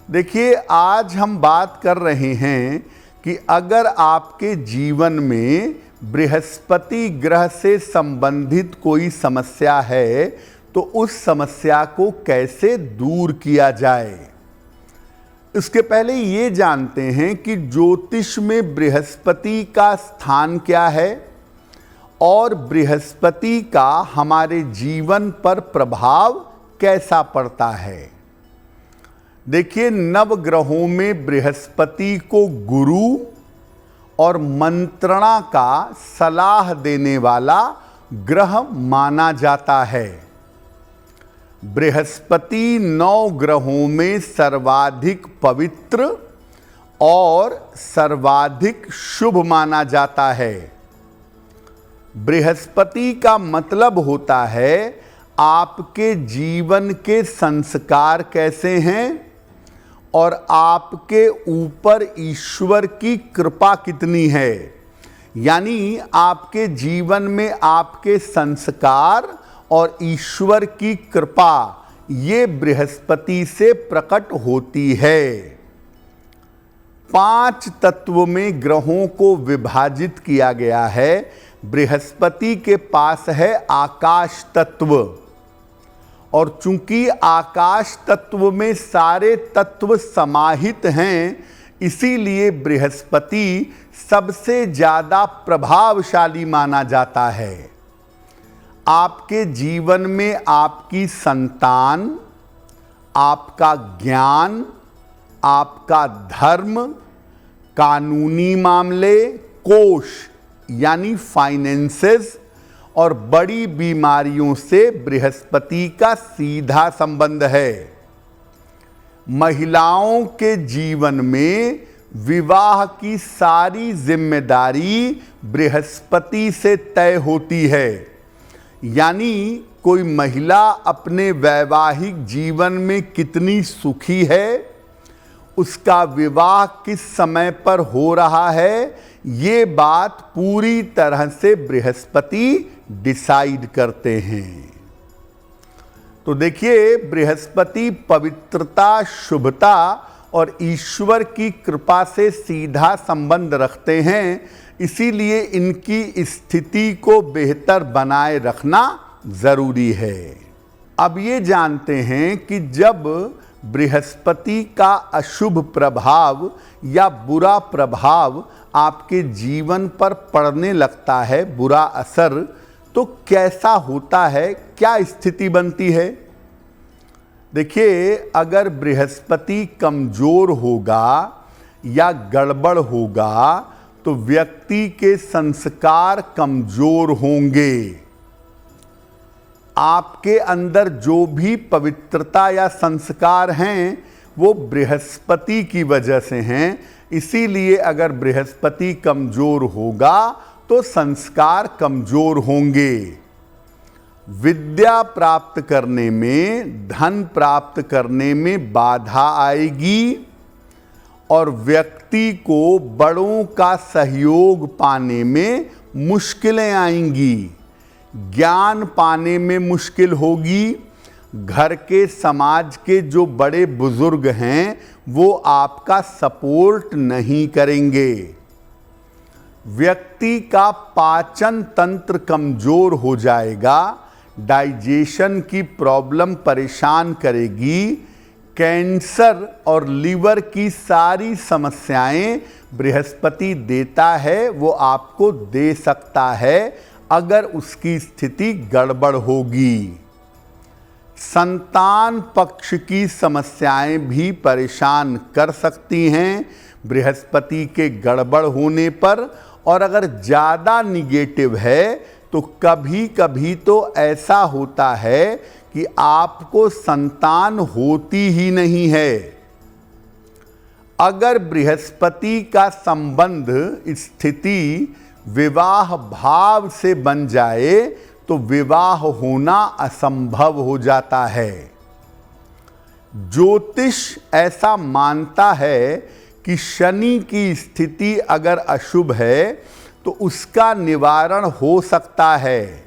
देखिए, आज हम बात कर रहे हैं कि अगर आपके जीवन में बृहस्पति ग्रह से संबंधित कोई समस्या है तो उस समस्या को कैसे दूर किया जाए। इसके पहले ये जानते हैं कि ज्योतिष में बृहस्पति का स्थान क्या है और बृहस्पति का हमारे जीवन पर प्रभाव कैसा पड़ता है। देखिए, नवग्रहों में बृहस्पति को गुरु और मंत्रणा का सलाह देने वाला ग्रह माना जाता है। बृहस्पति 9 ग्रहों में सर्वाधिक पवित्र और सर्वाधिक शुभ माना जाता है। बृहस्पति का मतलब होता है आपके जीवन के संस्कार कैसे हैं और आपके ऊपर ईश्वर की कृपा कितनी है। यानी आपके जीवन में आपके संस्कार और ईश्वर की कृपा ये बृहस्पति से प्रकट होती है। 5 तत्व में ग्रहों को विभाजित किया गया है। बृहस्पति के पास है आकाश तत्व, और चूंकि आकाश तत्व में सारे तत्व समाहित हैं, इसीलिए बृहस्पति सबसे ज्यादा प्रभावशाली माना जाता है। आपके जीवन में आपकी संतान, आपका ज्ञान, आपका धर्म, कानूनी मामले, कोष यानी फाइनेंसेस और बड़ी बीमारियों से बृहस्पति का सीधा संबंध है। महिलाओं के जीवन में विवाह की सारी जिम्मेदारी बृहस्पति से तय होती है। यानी कोई महिला अपने वैवाहिक जीवन में कितनी सुखी है, उसका विवाह किस समय पर हो रहा है, ये बात पूरी तरह से बृहस्पति डिसाइड करते हैं। तो देखिए, बृहस्पति पवित्रता, शुभता और ईश्वर की कृपा से सीधा संबंध रखते हैं, इसीलिए इनकी स्थिति को बेहतर बनाए रखना जरूरी है। अब ये जानते हैं कि जब बृहस्पति का अशुभ प्रभाव या बुरा प्रभाव आपके जीवन पर पड़ने लगता है, बुरा असर, तो कैसा होता है, क्या स्थिति बनती है। देखिए, अगर बृहस्पति कमजोर होगा या गड़बड़ होगा तो व्यक्ति के संस्कार कमजोर होंगे। आपके अंदर जो भी पवित्रता या संस्कार हैं वो बृहस्पति की वजह से हैं, इसीलिए अगर बृहस्पति कमजोर होगा तो संस्कार कमजोर होंगे। विद्या प्राप्त करने में, धन प्राप्त करने में बाधा आएगी और व्यक्ति को बड़ों का सहयोग पाने में मुश्किलें आएंगी। ज्ञान पाने में मुश्किल होगी। घर के, समाज के जो बड़े बुजुर्ग हैं वो आपका सपोर्ट नहीं करेंगे। व्यक्ति का पाचन तंत्र कमजोर हो जाएगा। डाइजेशन की प्रॉब्लम परेशान करेगी। कैंसर और लीवर की सारी समस्याएं बृहस्पति देता है, वो आपको दे सकता है अगर उसकी स्थिति गड़बड़ होगी। संतान पक्ष की समस्याएं भी परेशान कर सकती हैं बृहस्पति के गड़बड़ होने पर, और अगर ज़्यादा निगेटिव है तो कभी कभी तो ऐसा होता है कि आपको संतान होती ही नहीं है। अगर बृहस्पति का संबंध, स्थिति विवाह भाव से बन जाए तो विवाह होना असंभव हो जाता है। ज्योतिष ऐसा मानता है कि शनि की स्थिति अगर अशुभ है तो उसका निवारण हो सकता है,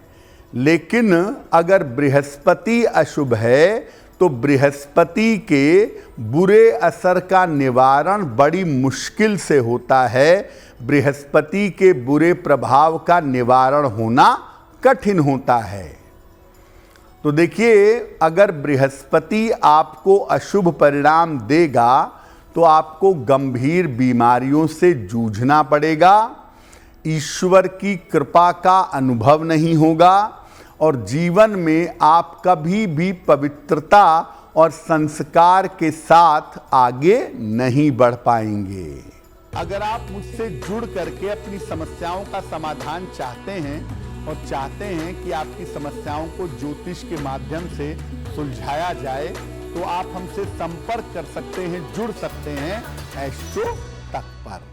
लेकिन अगर बृहस्पति अशुभ है तो बृहस्पति के बुरे असर का निवारण बड़ी मुश्किल से होता है। बृहस्पति के बुरे प्रभाव का निवारण होना कठिन होता है। तो देखिए, अगर बृहस्पति आपको अशुभ परिणाम देगा तो आपको गंभीर बीमारियों से जूझना पड़ेगा, ईश्वर की कृपा का अनुभव नहीं होगा और जीवन में आप कभी भी पवित्रता और संस्कार के साथ आगे नहीं बढ़ पाएंगे। अगर आप मुझसे जुड़ करके अपनी समस्याओं का समाधान चाहते हैं और चाहते हैं कि आपकी समस्याओं को ज्योतिष के माध्यम से सुलझाया जाए, तो आप हमसे संपर्क कर सकते हैं, जुड़ सकते हैं एस्ट्रो तक पर।